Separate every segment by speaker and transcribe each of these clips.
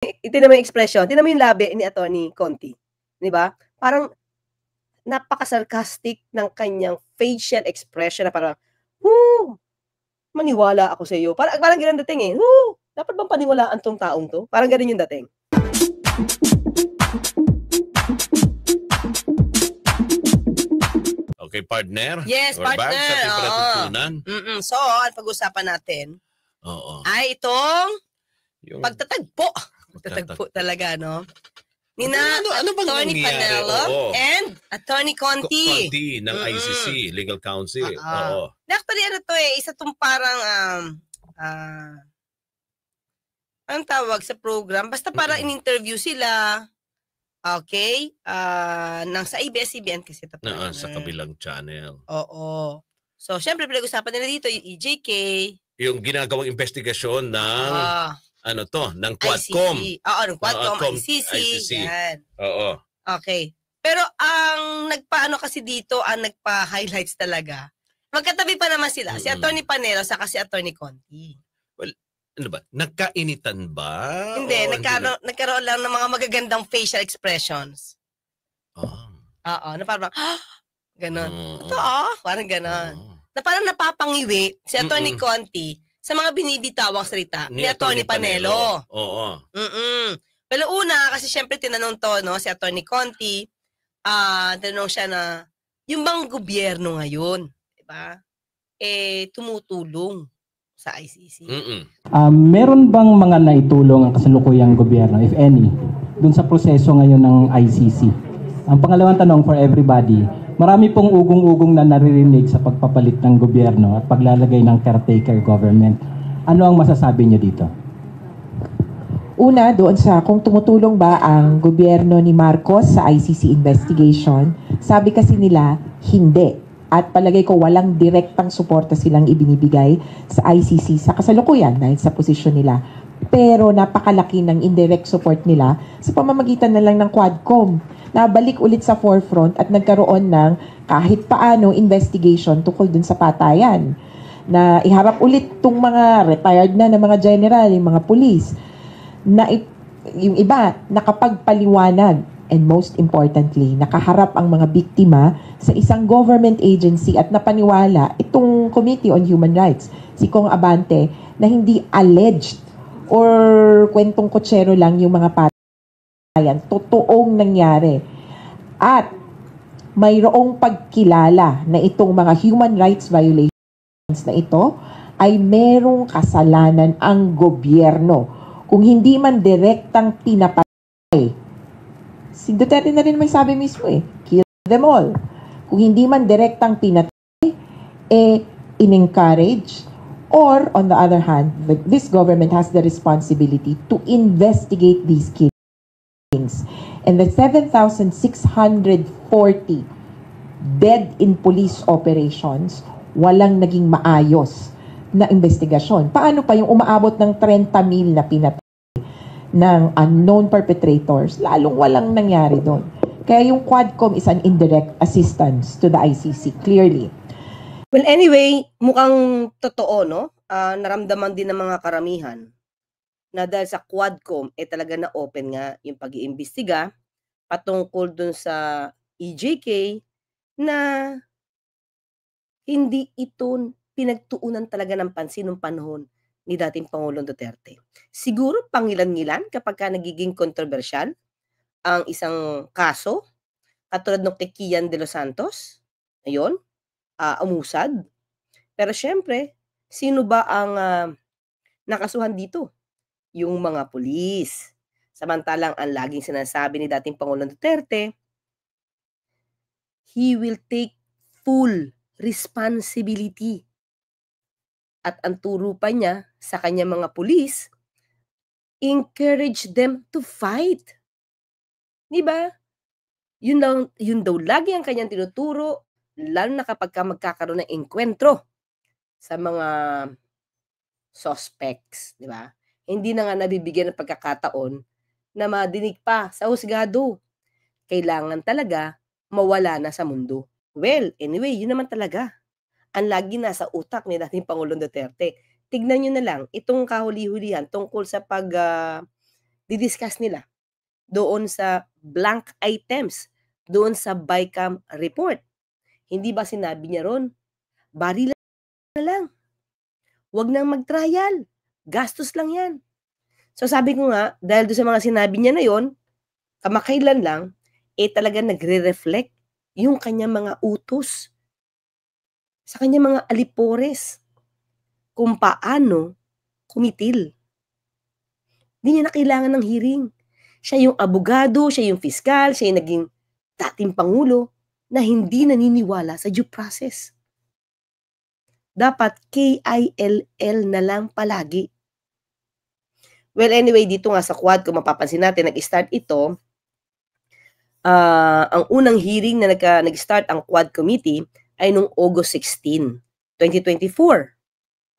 Speaker 1: tingnan mo yung expression, tingnan mo yung labi ni Attorney Conti, 'di ba? Parang napaka-sarcastic ng kanyang facial expression na parang, "Woo, maniwala ako sa iyo." Parang gano'n dating, eh, "Woo, dapat bang paniwalaan 'tong taong 'to?" Parang gano'n yung dating.
Speaker 2: Okay, partner.
Speaker 1: Yes,
Speaker 2: We're back
Speaker 1: partner.
Speaker 2: sa ating
Speaker 1: Oo.
Speaker 2: palatuntunan.
Speaker 1: So, ang pag-usapan natin ay itong
Speaker 2: Yung
Speaker 1: pagtatagpo. Pagtatagpo talaga, no? Nina
Speaker 2: ano bang
Speaker 1: Attorney
Speaker 2: nangyari?
Speaker 1: Panelo and Attorney Conti.
Speaker 2: Conti ng ICC, Legal Council. Oo.
Speaker 1: Actually, ano to eh, isa tong parang, anong tawag sa program? Basta parang in-interview sila, okay, ng sa ABS-CBN kasi ito.
Speaker 2: Sa kabilang channel.
Speaker 1: Oo. So, syempre, pinag-usapan nila dito yung EJK.
Speaker 2: Yung ginagawang investigasyon ng ng Quadcom.
Speaker 1: ICC. Oo, ng Quadcom, ICC. Yan.
Speaker 2: Oo.
Speaker 1: Okay. Pero ang nagpaano kasi dito, ang nagpa-highlights talaga, magkatabi pa naman sila, si Attorney Panelo saka si Attorney Conti.
Speaker 2: Well, ano ba? Nagkainitan ba?
Speaker 1: Hindi, nagkaroon lang ng mga magagandang facial expressions. Oo, na parang, ganon. Totoo, parang ganon. Na parang napapangiwi si Attorney Conti sa mga binibitawang salita ni Attorney Panelo.
Speaker 2: Oo.
Speaker 1: Pero una, kasi syempre tinanong to, no, si Attorney Conti, tinanong siya na, yung bang gobyerno ngayon, diba, tumutulong sa ICC.
Speaker 3: Meron bang mga naitulong ang kasalukuyang gobyerno, if any, dun sa proseso ngayon ng ICC? Ang pangalawang tanong for everybody, marami pong ugong-ugong na naririnig sa pagpapalit ng gobyerno at paglalagay ng caretaker government. Ano ang masasabi niyo dito?
Speaker 4: Una, doon sa kung tumutulong ba ang gobyerno ni Marcos sa ICC investigation, sabi kasi nila, hindi. At palagay ko walang direktang suporta silang ibinibigay sa ICC sa kasalukuyan dahil sa posisyon nila. Pero napakalaki ng indirect support nila sa pamamagitan na lang ng Quadcom. Nabalik ulit sa forefront at nagkaroon ng kahit paano investigation tungkol dun sa patayan. Na iharap ulit itong mga retired na mga general, yung mga police, na yung iba nakapagpaliwanag and most importantly, nakaharap ang mga biktima sa isang government agency at napaniwala itong Committee on Human Rights, si Kong Abante, na hindi alleged or kwentong kutsero lang yung mga patayan. Totoong nangyari. At mayroong pagkilala na itong mga human rights violations na ito ay merong kasalanan ang gobyerno. Kung hindi man direktang pinapatay, si Duterte na rin may sabi mismo kill them all. Kung hindi man direktang pinatay, in-encourage, or on the other hand, this government has the responsibility to investigate these killings. And the 7,640 dead in police operations, walang naging maayos na investigasyon. Paano pa yung umaabot ng 30,000 na pinatay ng unknown perpetrators, lalong walang nangyari doon. Kaya yung Quadcom is an indirect assistance to the ICC, clearly.
Speaker 1: Well, anyway, mukhang totoo, no? Naramdaman din ng mga karamihan na dahil sa Quadcom, talaga na open nga yung pag-iimbestiga patungkol dun sa EJK na hindi ito pinagtuunan talaga ng pansin ng panahon ni dating Pangulong Duterte. Siguro pangilan-ngilan kapag ka nagiging kontrobersyal ang isang kaso, katulad ng kay Kian de los Santos, ayun, umusad. Pero syempre, sino ba ang nakasuhan dito? Yung mga pulis. Samantalang ang laging sinasabi ni dating Pangulong Duterte, he will take full responsibility. At ang turo pa niya sa kanyang mga pulis, encourage them to fight. Diba? Yun daw lagi ang kanyang tinuturo, lalo na kapag magkakaroon ng enkwentro sa mga suspects. Diba? Hindi na nga nabibigyan ng pagkakataon na madinig pa sa husgado. Kailangan talaga mawala na sa mundo. Well, anyway, yun naman talaga ang lagi nasa utak ni dating Pangulong Duterte. Tignan nyo na lang, itong kahuli-hulihan tungkol sa didiscuss nila doon sa blank items, doon sa BICAM report. Hindi ba sinabi niya ron, barilan na lang. Huwag nang mag-trial. Gastos lang yan. So sabi ko nga, dahil doon sa mga sinabi niya na yon, kamakailan lang, talaga nagre-reflect yung kanyang mga utos sa kanyang mga alipores kung paano kumitil. Hindi niya na kailangan ng hearing. Siya yung abogado, siya yung fiskal, siya yung naging dating pangulo na hindi naniniwala sa due process. Dapat KILL na lang palagi. Well, anyway, dito nga sa quad, kung mapapansin natin, nag-start ito, ang unang hearing na nag-start ang quad committee ay noong August 16, 2024.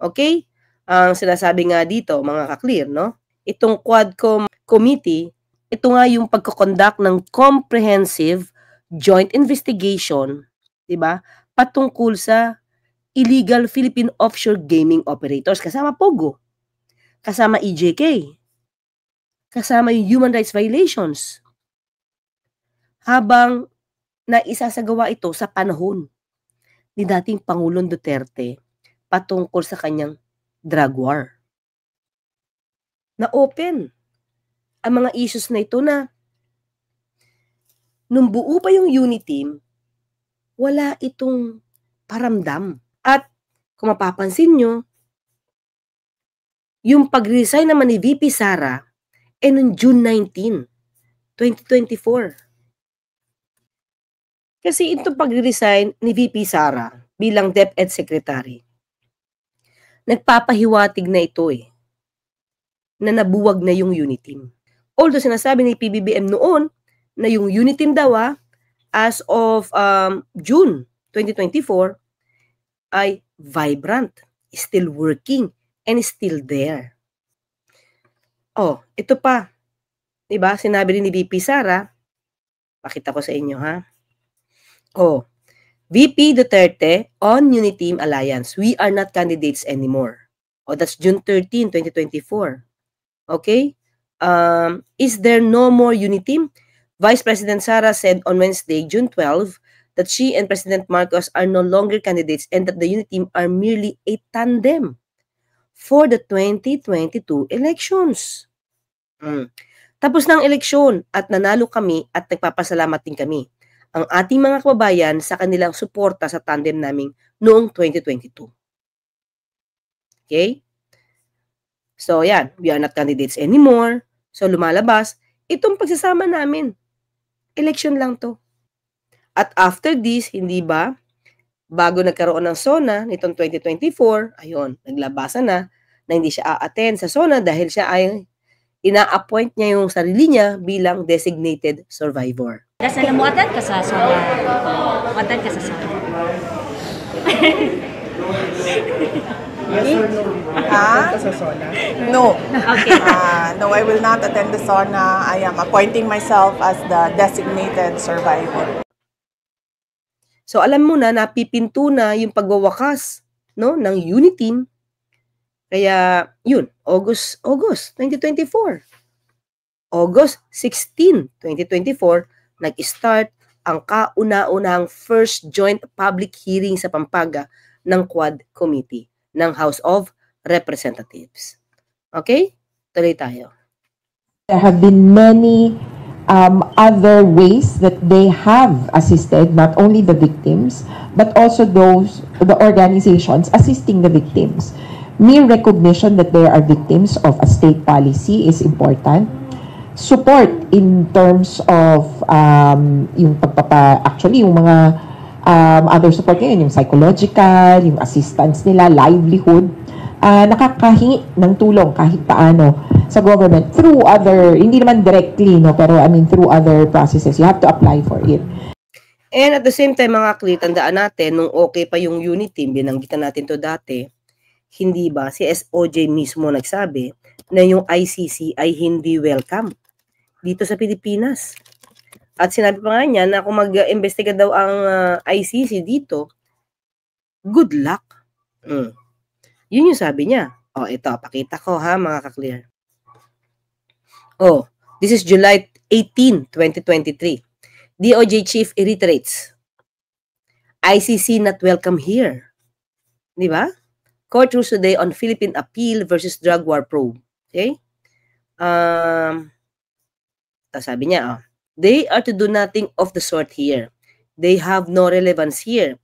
Speaker 1: Okay? Ang sinasabi nga dito, mga ka-clear, no? Itong Quadcom committee, ito nga yung pagko-conduct ng comprehensive joint investigation, 'di ba? Patungkol sa illegal Philippine offshore gaming operators kasama POGO, kasama EJK, kasama yung human rights violations. Habang naisasagawa ito sa panahon ni dating Pangulong Duterte patungkol sa kanyang drug war. Na-open ang mga issues na ito na nung buo pa yung unit team, wala itong paramdam. At kung mapapansin nyo, yung pag-resign naman ni VP Sara noong June 19, 2024. Kasi itong pag-resign ni VP Sara bilang DepEd Secretary, nagpapahiwatig na ito na nabuwag na yung unit team. Although sinasabi ni PBBM noon na yung unit team daw as of June 2024 ay vibrant, still working, and still there. Oh, ito pa. Diba? Sinabi rin ni VP Sara, pakita ko sa inyo Oh, VP Duterte on Unity Team Alliance. We are not candidates anymore. Oh, that's June 13, 2024. Okay? Is there no more unity team? Vice President Sara said on Wednesday, June 12, that she and President Marcos are no longer candidates and that the unity team are merely a tandem for the 2022 elections. Tapos ng eleksyon at nanalo kami at nagpapasalamat din kami ang ating mga kababayan sa kanilang suporta sa tandem naming noong 2022. Okay? So, yan. We are not candidates anymore. So, lumalabas. Itong pagsasama namin. Election lang to. At after this, hindi ba, bago nagkaroon ng SONA nitong 2024, ayun, naglabasan na hindi siya a-attend sa SONA dahil siya ay ina-appoint niya yung sarili niya bilang designated survivor.
Speaker 5: Kasi namuatan ka sa SONA. Muatan ka sa SONA.
Speaker 6: Yes or no? Sa SONA? No.
Speaker 5: Okay.
Speaker 6: No, I will not attend the SONA. I am appointing myself as the designated survivor.
Speaker 1: So alam mo na, napipinto na yung pagwawakas, no, ng unit team. Kaya yun, August 2024. August 16, 2024, nag-start ang kauna-unahang first joint public hearing sa Pampanga ng Quad Committee ng House of Representatives. Okay? Tuloy tayo.
Speaker 4: There have been many other ways that they have assisted not only the victims, but also the organizations assisting the victims. Mere recognition that there are victims of a state policy is important. Support in terms of yung actually yung mga other support ngayon, yung psychological, yung assistance nila, livelihood, nakakahingi ng tulong kahit paano sa government through other, hindi naman directly, no, pero I mean through other processes. You have to apply for it.
Speaker 1: And at the same time, mga kli, tandaan natin, nung okay pa yung unit team, binanggitan natin to dati, hindi ba, si SOJ mismo nagsabi na yung ICC ay hindi welcome dito sa Pilipinas. At sinabi pa nga niya na kung mag-investiga daw ang ICC dito, good luck. Yun yung sabi niya. O, ito, pakita ko mga ka-clear. Oh, this is July 18, 2023. DOJ Chief reiterates, ICC not welcome here. Di ba? Court rules today on Philippine appeal versus drug war probe. Okay? Sabi niya, they are to do nothing of the sort here. They have no relevance here.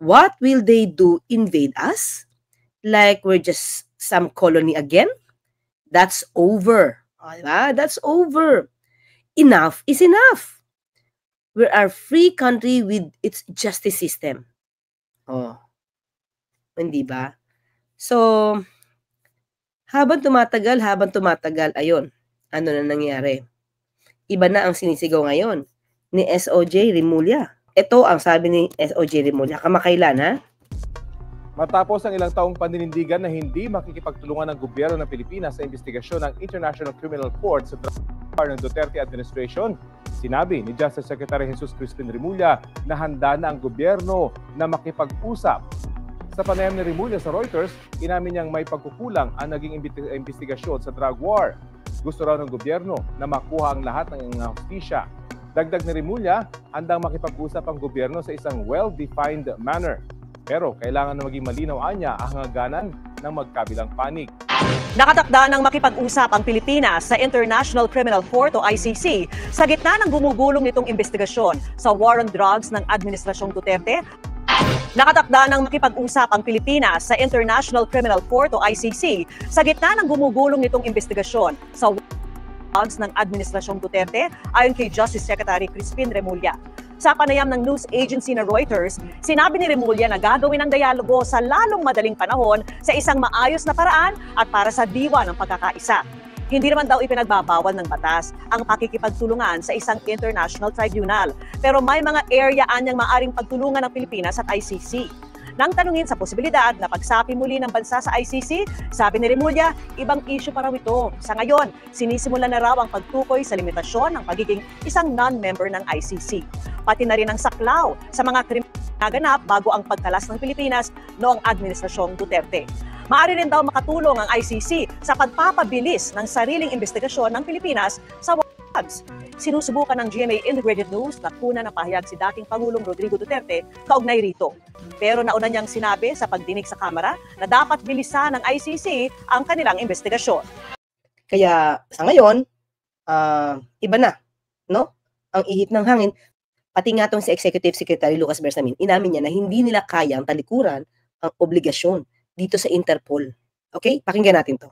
Speaker 1: What will they do? Invade us? Like we're just some colony again? That's over. Diba? That's over. Enough is enough. We're a free country with its justice system. Oh. Hindi ba? So, habang tumatagal, ayun, ano na nangyari? Iba na ang sinisigaw ngayon ni SOJ Rimulya. Ito ang sabi ni SOJ Rimulya. Kamakailan, ha?
Speaker 7: Matapos ang ilang taong paninindigan na hindi makikipagtulungan ng gobyerno ng Pilipinas sa investigasyon ng International Criminal Court sa drug war ng Duterte administration, sinabi ni Justice Secretary Jesus Crispin Rimulya na handa na ang gobyerno na makipag-usap. Sa panayam ni Rimulya sa Reuters, inamin niyang may pagkukulang ang naging investigasyon sa drug war. Gusto raw ng gobyerno na makuha ang lahat ng hustisya. Dagdag ni Rimulya, handang makipag-usap ang gobyerno sa isang well-defined manner. Pero kailangan na maging malinaw anya ang hangganan ng magkabilang panig.
Speaker 8: Nakatakda ng makipag-usap ang Pilipinas sa International Criminal Court o ICC sa gitna ng gumugulong nitong investigasyon sa war on drugs ng Administrasyong Duterte. Nakatakda ng makipag-usap ang Pilipinas sa International Criminal Court o ICC sa gitna ng gumugulong nitong investigasyon sa war on drugs ng Administrasyong Duterte ayon kay Justice Secretary Crispin Rimulya. Sa panayam ng news agency na Reuters, sinabi ni Rimulya na gagawin ang dialogo sa lalong madaling panahon sa isang maayos na paraan at para sa diwa ng pagkakaisa. Hindi naman daw ipinagbabawal ng batas ang pakikipagtulungan sa isang international tribunal. Pero may mga area anyang maaring pagtulungan ng Pilipinas at ICC. Nang tanungin sa posibilidad na pagsapi muli ng bansa sa ICC, sabi ni Rimulya, ibang issue pa raw ito. Sa ngayon, sinisimula na raw ang pagtukoy sa limitasyon ng pagiging isang non-member ng ICC. Pati na rin ang saklaw sa mga krimen na naganap bago ang pagkalas ng Pilipinas noong Administrasyong Duterte. Maaari rin daw makatulong ang ICC sa pagpapabilis ng sariling investigasyon ng Pilipinas sa drugs. Sinusubukan ng GMA Integrated News na kuna ng pahayag si dating Pangulong Rodrigo Duterte kaugnay rito. Pero nauna niyang sinabi sa pagdinig sa Kamara na dapat bilisan ng ICC ang kanilang investigasyon.
Speaker 1: Kaya sa ngayon, iba na, no? Ang ihip ng hangin. Pati nga itong si Executive Secretary Lucas Bersamin, inamin niya na hindi nila kayang talikuran ang obligasyon dito sa Interpol. Okay? Pakinggan natin to.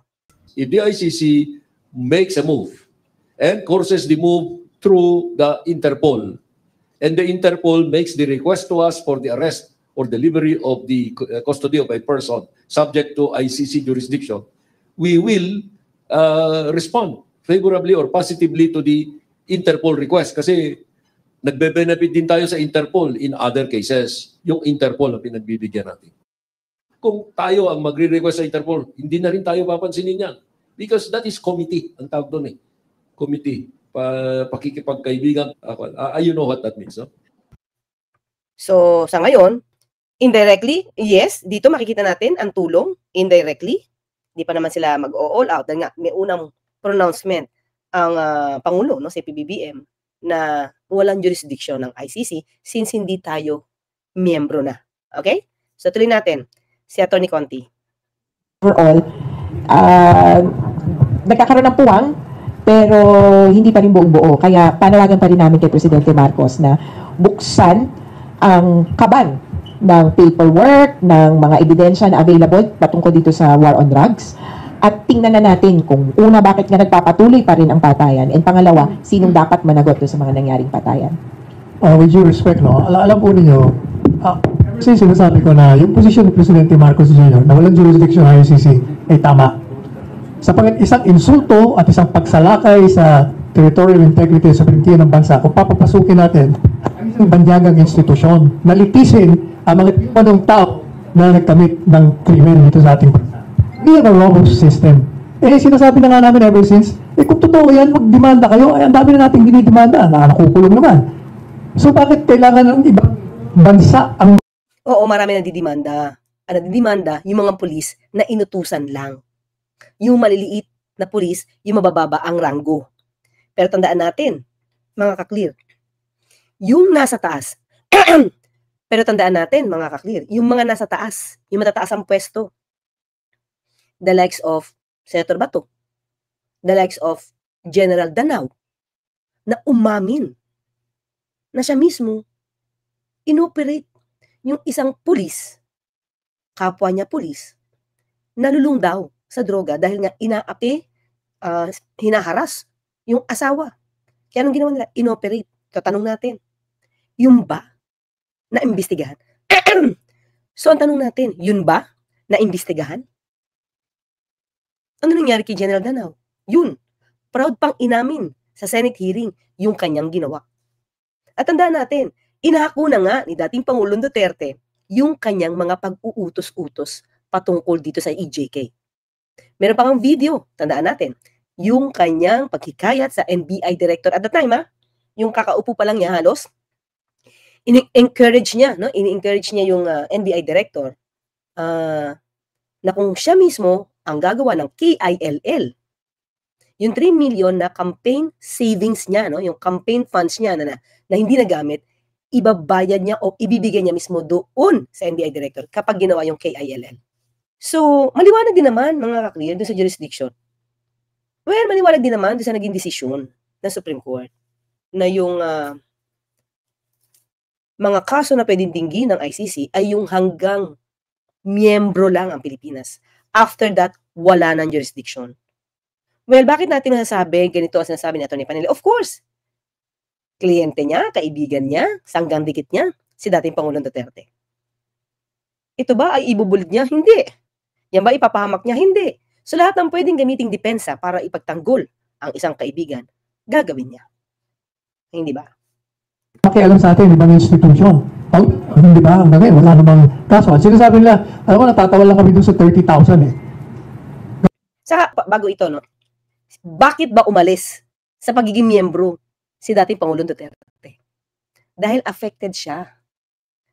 Speaker 9: If the ICC makes a move and courses the move through the Interpol, and the Interpol makes the request to us for the arrest or delivery of the custody of a person subject to ICC jurisdiction, we will respond favorably or positively to the Interpol request. Kasi nagbe-benefit din tayo sa Interpol in other cases. Yung Interpol ang pinagbibigyan natin. Kung tayo ang magre-request sa Interpol, hindi na rin tayo papansinin yan. Because that is committee, ang tawag doon eh. Committee, pakikipagkaibigan. You know what that means, no?
Speaker 1: So, sa ngayon, indirectly, yes, dito makikita natin ang tulong, indirectly. Hindi pa naman sila mag-all out. Dahil nga, may unang pronouncement ang Pangulo, no, si PBBM, na walang jurisdiction ng ICC since hindi tayo miyembro na. Okay? So, tuloy natin. Si Atty. Conti.
Speaker 4: Overall, nagkakaroon ng puwang, pero hindi pa rin buong-buo. Kaya panawagan pa rin namin kay Presidente Marcos na buksan ang kaban ng paperwork, ng mga ebidensya na available patungkol dito sa war on drugs. At tingnan na natin kung una, bakit nga nagpapatuloy pa rin ang patayan, and pangalawa, sinong dapat managot sa mga nangyaring patayan.
Speaker 10: With due respect, no, alam po ninyo, kasi sinasabi ko na yung posisyon ni Presidente Marcos Jr. na walang jurisdiction ng ICC ay tama. Sapagkat isang insulto at isang pagsalakay sa territorial integrity sa sovereignty ng bansa, kung papapasukin natin ang isang banyagang institusyon na litisin ang mga pipanong tao na nagkamit ng krimen dito sa ating bansa. Hindi yan ang robust system. Sinasabi na nga namin ever since, kung totoo yan, magdemanda kayo, ang dami na natin dinidemanda, nakukulong naman. So bakit kailangan ng ibang bansa ang...
Speaker 1: Oo, marami na didemanda. Ang nagdidemanda, yung mga pulis na inutusan lang. Yung maliliit na pulis, yung mabababa ang ranggo. Pero tandaan natin, mga ka-clear, yung nasa taas, pero tandaan natin, mga ka-clear, yung mga nasa taas, yung matataas ang pwesto, the likes of Senator Bato, the likes of General Danao, na umamin na siya mismo inoperate yung isang pulis, kapwa niya pulis, nalulung daw sa droga dahil nga inaapi, hinaharas yung asawa. Kaya anong ginawa nila? Inoperate. Tatanong natin, yung ba na imbestigahan? So, ang tanong natin, yun ba na imbestigahan? Ano nangyari kay General Danao? Yun, proud pang inamin sa Senate hearing yung kanyang ginawa. At tandaan natin, inahako na nga ni dating Pangulong Duterte yung kanyang mga pag-uutos-utos patungkol dito sa EJK. Meron pa kang video, tandaan natin, yung kanyang paghikayat sa NBI director at the time, yung kakaupo pa lang niya halos, ini-encourage niya yung NBI director na kung siya mismo ang gagawa ng KILL, yung 3 million na campaign savings niya, yung campaign funds niya na hindi nagamit, ibabayad niya o ibibigay niya mismo doon sa NBI director kapag ginawa yung KILL. So, maliwanag din naman, mga ka-clear, doon sa jurisdiction. Well, maliwanag din naman doon sa naging desisyon ng Supreme Court na yung mga kaso na pwedeng tinggi ng ICC ay yung hanggang miyembro lang ang Pilipinas. After that, wala nang jurisdiction. Well, bakit natin nasasabi ganito ang sinasabi ni Atty. Panelo? Of course, kliyente niya, kaibigan niya, sanggang dikit niya, si dating Pangulong Duterte. Ito ba ay ibubulig niya? Hindi. Yan ba ipapahamak niya? Hindi. So lahat ng pwedeng gamiting depensa para ipagtanggol ang isang kaibigan, gagawin niya. Hindi ba?
Speaker 10: Pakialam sa atin, ibang institution. Hindi ba? Hanggang ngayon, wala namang kaso. At sinasabi nila, alam ko, natatawa lang kami doon sa 30,000 eh.
Speaker 1: Saka, bago ito, bakit ba umalis sa pagiging miyembro si dating Pangulong Duterte? Dahil affected siya.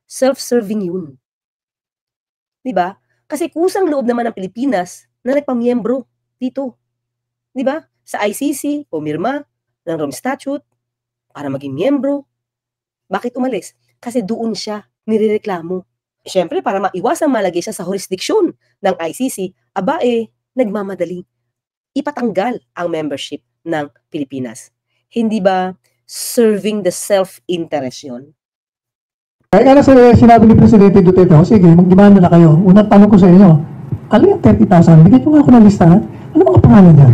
Speaker 1: Self-serving yun. Diba? Kasi kusang loob naman ng Pilipinas na nagpamiyembro dito. Diba? Sa ICC, pumirma ng Rome Statute para maging miyembro. Bakit umalis? Kasi doon siya nirereklamo. Siyempre, para maiwasang malagay siya sa jurisdiksyon ng ICC, nagmamadaling ipatanggal ang membership ng Pilipinas. Hindi ba serving the self-interest yun?
Speaker 10: Kaya nga sinabi ni Presidente Duterte, sige, mag-demanda na kayo. Unang tanong ko sa inyo, ano yung 30,000? Bigyan nyo nga ako ng listahan. Ano mga pangalan yan?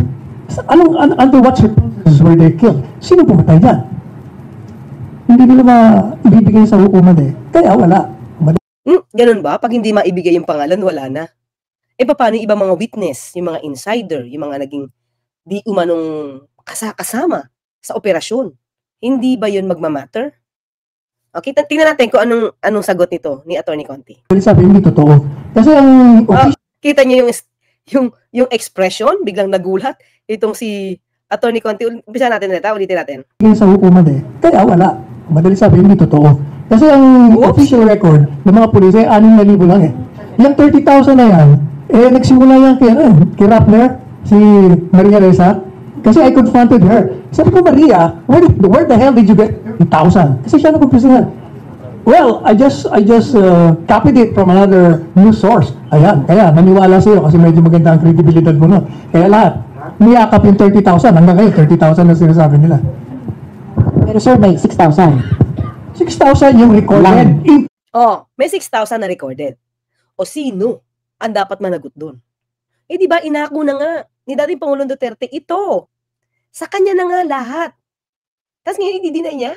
Speaker 10: Under what circumstances were they killed? Sino pumatay dyan? Hindi nila ibibigay sa hukuman eh. Kaya wala.
Speaker 1: Ganun ba? Pag hindi maibigay yung pangalan, wala na. Paano yung ibang mga witness, yung mga insider, yung mga naging di umanong kasama sa operasyon? Hindi ba yun magmamatter? Okay, tingnan natin kung anong sagot nito ni Atty. Conti.
Speaker 10: Sabi, hindi totoo. Kasi ang
Speaker 1: kita niyo yung expression, biglang nagulat. Itong si Atty. Conti, umpisa natin ulitin natin.
Speaker 10: Sa hukuman eh. Kaya wala. Madali sabi, hindi totoo. Kasi ang official record ng mga pulis ay 6,000 lang eh. Yung 30,000 na yan, nagsimula yan kay Rappler, si Maria Reza. Kasi I confronted her. Sabi ko, Maria, where the hell did you get 30,000? Kasi siya nagpapisihan. Well, I just copied it from another news source. Ayan, kaya naniwala sa'yo kasi medyo maganda ang credibility mo no. Kaya lahat, niyakap yung 30,000. Hanggang ngayon, 30,000 na sinasabi nila.
Speaker 4: Pero sir, may 6,000.
Speaker 10: 6,000 yung recorded.
Speaker 1: May 6,000 na recorded. O sino ang dapat managot doon? Di ba inako na nga ni dating Pangulong Duterte ito. Sa kanya na nga lahat. Tapos ngayon,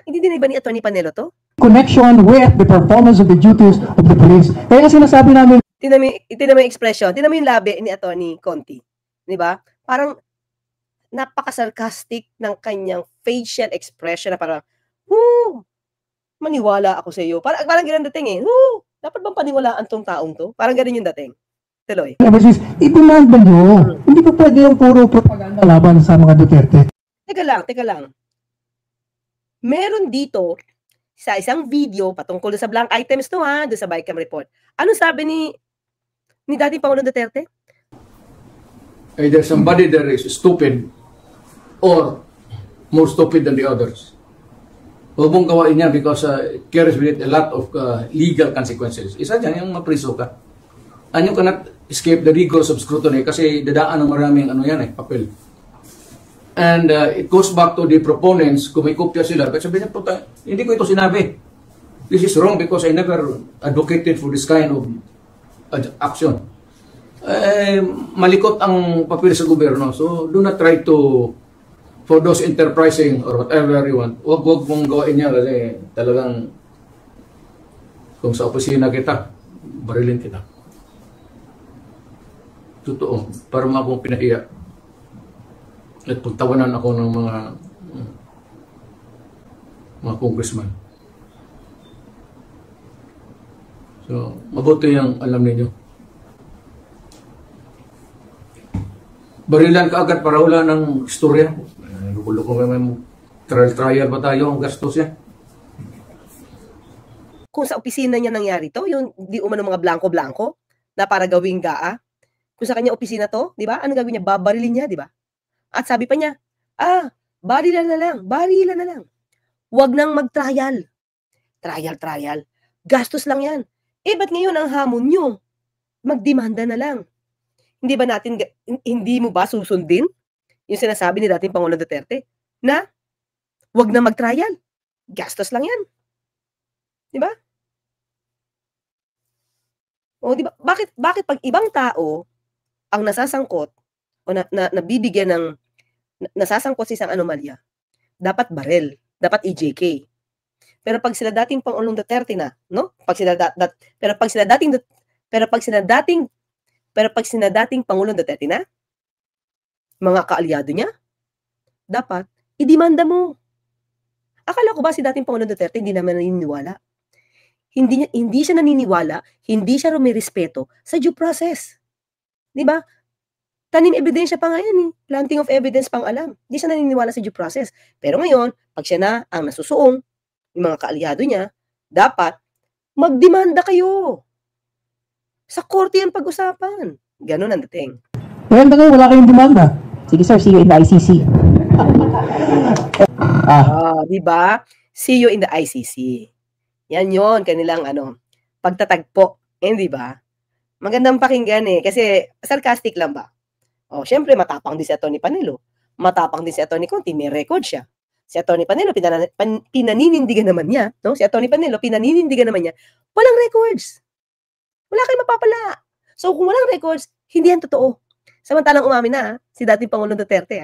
Speaker 1: hindi-deny ba ni Atty. Panelo to?
Speaker 10: Connection with the performance of the duties of the police. Kaya sinasabi namin...
Speaker 1: Tingnan mo yung expression. Tingnan mo yung labi ni Atty. Conti. Di ba? Parang napaka-sarcastic ng kanyang facial expression na parang, maniwala ako sa iyo. Parang ganun dating eh. Dapat bang paniwalaan tong taong to? Parang ganun yung dating. Tuloy.
Speaker 10: I-demand ba nyo? Hindi pa pwede yung puro propaganda laban sa mga Duterte.
Speaker 1: Teka lang. Meron dito sa isang video patungkol sa blank items to doon sa BICAM report. Ano sabi ni dating Pangulong Duterte?
Speaker 9: Either somebody there is stupid or more stupid than the others. Huwag mong gawain niya because it carries with it a lot of legal consequences. Isa dyan, yung mapriso ka. And you cannot escape the rigors of scrutiny kasi dadaan ng maraming papel. And it goes back to the proponents, kung may kopya sila, kasi sabi niya, hindi ko ito sinabi. This is wrong because I never advocated for this kind of action. Malikot ang papel sa gobyerno. So, do not try to, for those enterprising or whatever you want, huwag mong gawain niya kasi talagang kung sa opisina kita, barilin kita. Totoo, para mga akong pinahiya. At pagtawanan ako ng mga congressman. So, mabuti yung alam ninyo. Barilan ka agad para wala ng istorya. Lukulo ko may trial ba tayo ang gastos niya?
Speaker 1: Kung sa opisina niya nangyari to, yung di umano mga blanco-blanco na para gawing GAA, kung sa kanya opisina to, di ba? Ano gagawin niya? Babarilin niya, di ba? At sabi pa niya, barilan na lang. Huwag nang mag-trial. Trial. Gastos lang yan. Ba't ngayon ang hamon nyo? Magdemanda na lang. Hindi mo ba susundin yung sinasabi ni dating Pangulong Duterte na huwag na mag-trial? Gastos lang yan. Di ba? O di ba? Bakit pag ibang tao ang nasasangkot o nabibigyan ng nasasangkot sa isang anomalya, dapat barel, dapat EJK. Pero pag sila dating Pangulong Duterte na, no? Pag sila dating Pangulong Duterte na, mga kaalyado niya, dapat idemanda mo. Akala ko ba si dating Pangulong Duterte hindi naman naniniwala? Hindi siya naniniwala, hindi siya rumirespeto sa due process. Di ba? Tanim ebidensya pa nga yan. Planting of evidence pang alam. Hindi siya naniniwala sa due process. Pero ngayon, pag siya na ang nasusuong, yung mga kaalyado niya, dapat magdemanda kayo. Sa korte ang pag-usapan. Ganun ang dating.
Speaker 10: Well, wala kayong demanda.
Speaker 4: Sige sir, see you in the ICC.
Speaker 1: Di ba? See you in the ICC. Yan yon kanilang pagtatagpo. Di ba? Magandang pakinggan kasi sarcastic lang ba? Syempre matapang din si Atty. Panelo. Matapang din si Atty. Conti, may record siya. Si Atty. Panelo pinaninindigan naman niya, no? Si Atty. Panelo pinaninindigan naman niya. Walang records. Wala kayong mapapala. So kung walang records, hindi yan totoo. Samantalang umamin na si dating Pangulong Duterte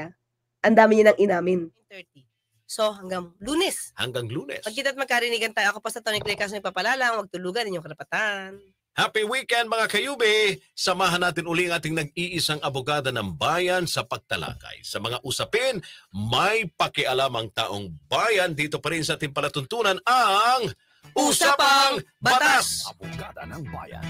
Speaker 1: Ang dami niya nang inamin. 30. So hanggang Lunes. Pagkita't magkarinigan tayo. Ako pa sa Tony Clecas may papalalang, wag tulugan inyong karapatan.
Speaker 2: Happy weekend mga kayubi! Samahan natin uli ang ating nag-iisang abogada ng bayan sa pagtalakay. Sa mga usapin, may pakialam ang taong bayan. Dito pa rin sa ating palatuntunan ang Usapang Batas! Abogada ng Bayan.